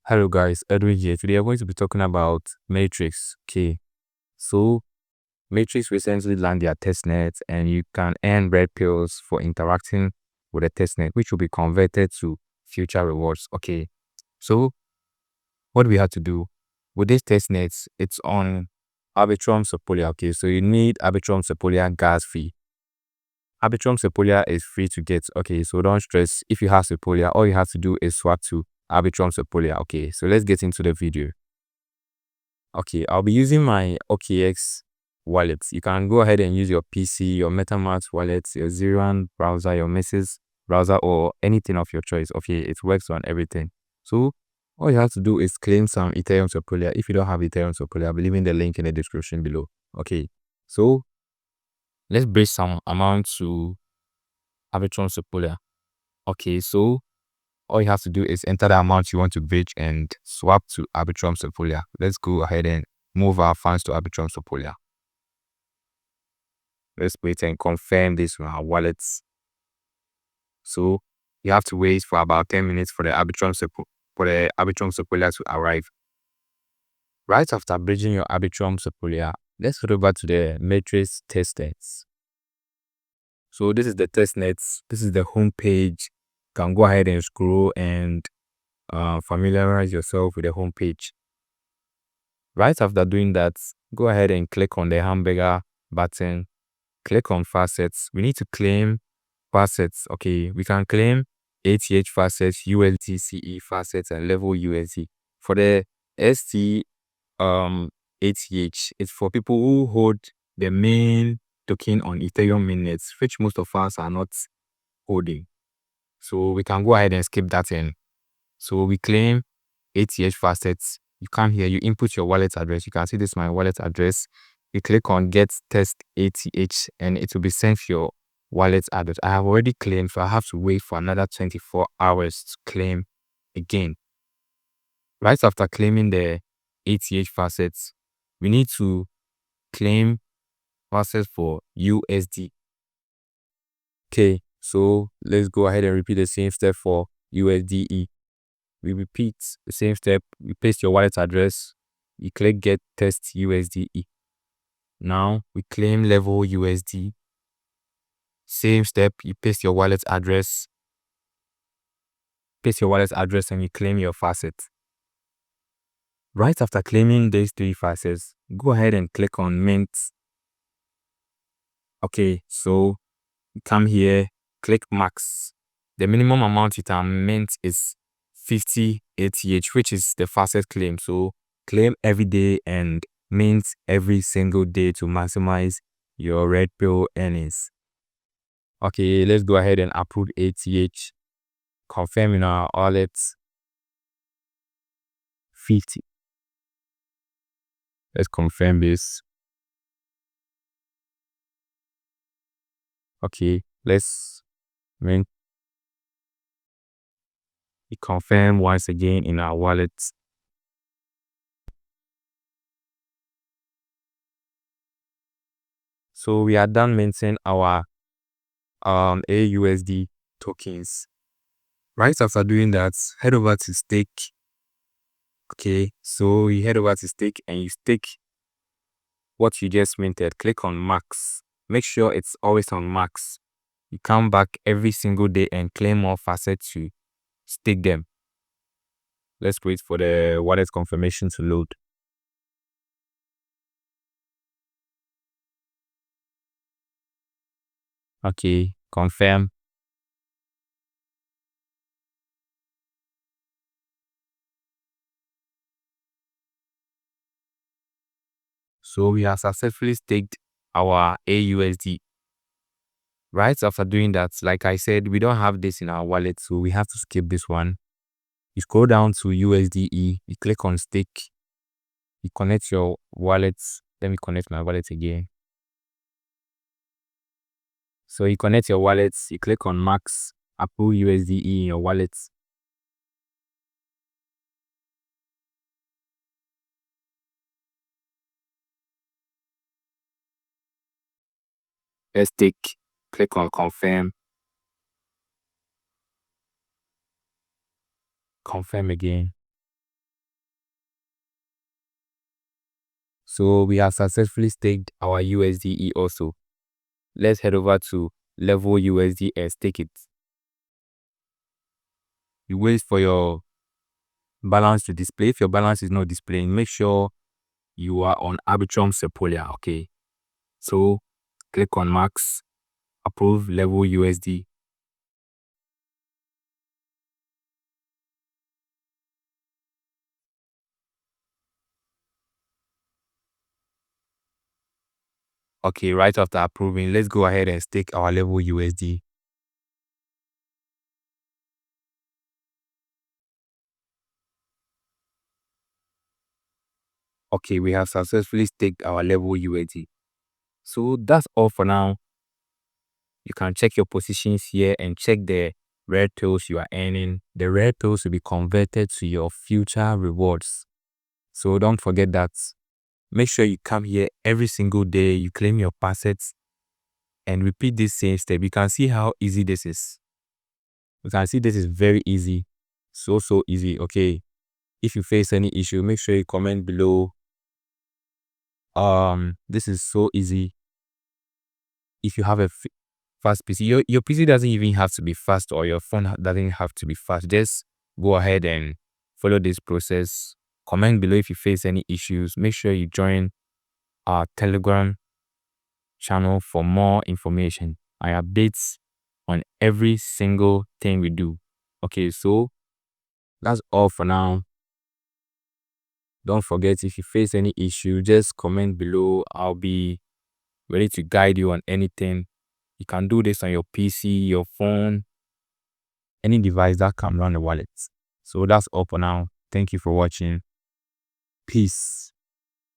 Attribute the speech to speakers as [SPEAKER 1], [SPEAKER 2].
[SPEAKER 1] Hello guys, Edwin here. Today I'm going to be talking about Maitrix. Okay, so Maitrix recently landed their testnet and you can earn red pills for interacting with the testnet, which will be converted to future rewards. Okay, so what we have to do with this testnet, it's on Arbitrum Sepolia. Okay, so you need Arbitrum Sepolia gas fee. Arbitrum Sepolia is free to get. Okay, so don't stress. If you have Sepolia, all you have to do is swap to Arbitrum Sepolia. Okay, so let's get into the video. Okay, I'll be using my OKX wallet. You can go ahead and use your PC, your MetaMask wallet, your Zeron browser, your Mrs browser, or anything of your choice. Okay, it works on everything. So all you have to do is claim some Ethereum Sepolia. If you don't have Ethereum Sepolia, I'll be leaving the link in the description below. Okay, so let's bridge some amount to Arbitrum Sepolia. Okay, so all you have to do is enter the amount you want to bridge and swap to Arbitrum Sepolia. Let's go ahead and move our funds to Arbitrum Sepolia. Let's wait and confirm this on our wallets. So you have to wait for about 10 minutes for the Arbitrum Sepolia to arrive. Right after bridging your Arbitrum Sepolia, let's head over to the Maitrix testnets. So this is the testnets. This is the home page. You can go ahead and scroll and familiarize yourself with the home page. Right after doing that, go ahead and click on the hamburger button. Click on facets. We need to claim facets. Okay, we can claim ATH facets, USDCE facets, and level USD. For the ST ATH, it's for people who hold the main token on Ethereum mainnets, which most of us are not holding. So we can go ahead and skip that in. So we claim ATH facets. You come here, you input your wallet address. You can see this is my wallet address. You click on get test ATH and it will be sent to your wallet address. I have already claimed, so I have to wait for another 24 hours to claim again. Right after claiming the ATH facets, we need to claim facets for USD. Okay, so let's go ahead and repeat the same step for USDE. We repeat the same step. You paste your wallet address. You click get test USDE. Now we claim level USD. Same step. You paste your wallet address. Paste your wallet address and you claim your facet. Right after claiming these three facets, go ahead and click on mint. Okay, so you come here, click max. The minimum amount you can mint is 50 ATH, which is the fastest claim. So claim every day and mint every single day to maximize your red pill earnings. Okay, let's go ahead and approve ATH. Confirm in our wallet 50. Let's confirm this. Okay, let's mint. We confirm once again in our wallet. So we are done minting our AUSD tokens. Right after doing that, head over to stake. Okay, so you head over to stake and you stake what you just minted. Click on max. Make sure it's always on max. You come back every single day and claim more facets to stake them. Let's wait for the wallet confirmation to load. Okay, confirm. So we have successfully staked our AUSD. Right after doing that, like I said, we don't have this in our wallet, so we have to skip this one. You scroll down to USDE, you click on stake, you connect your wallet. Let me connect my wallet again. So you connect your wallets, you click on max, approve USDE in your wallet. Let's stake, click on confirm. Confirm again. So we have successfully staked our USDE also. Let's head over to level USD and stake it. You wait for your balance to display. If your balance is not displaying, make sure you are on Arbitrum Sepolia. Okay. So click on max, approve level USD. Okay, right after approving, let's go ahead and stake our level USD. Okay, we have successfully staked our level USD. So that's all for now. You can check your positions here and check the red tools you are earning. The red tools will be converted to your future rewards. So don't forget that. Make sure you come here every single day, you claim your assets and repeat this same step. You can see how easy this is. You can see this is very easy. So easy. Okay. If you face any issue, make sure you comment below. This is so easy. If you have a fast PC, your PC doesn't even have to be fast, or your phone doesn't have to be fast. Just go ahead and follow this process. Comment below if you face any issues. Make sure you join our Telegram channel for more information. I updates on every single thing we do. Okay, so that's all for now. Don't forget, if you face any issue, just comment below. I'll be ready to guide you on anything. You can do this on your PC, your phone, any device that can run the wallet. So that's all for now. Thank you for watching. Peace.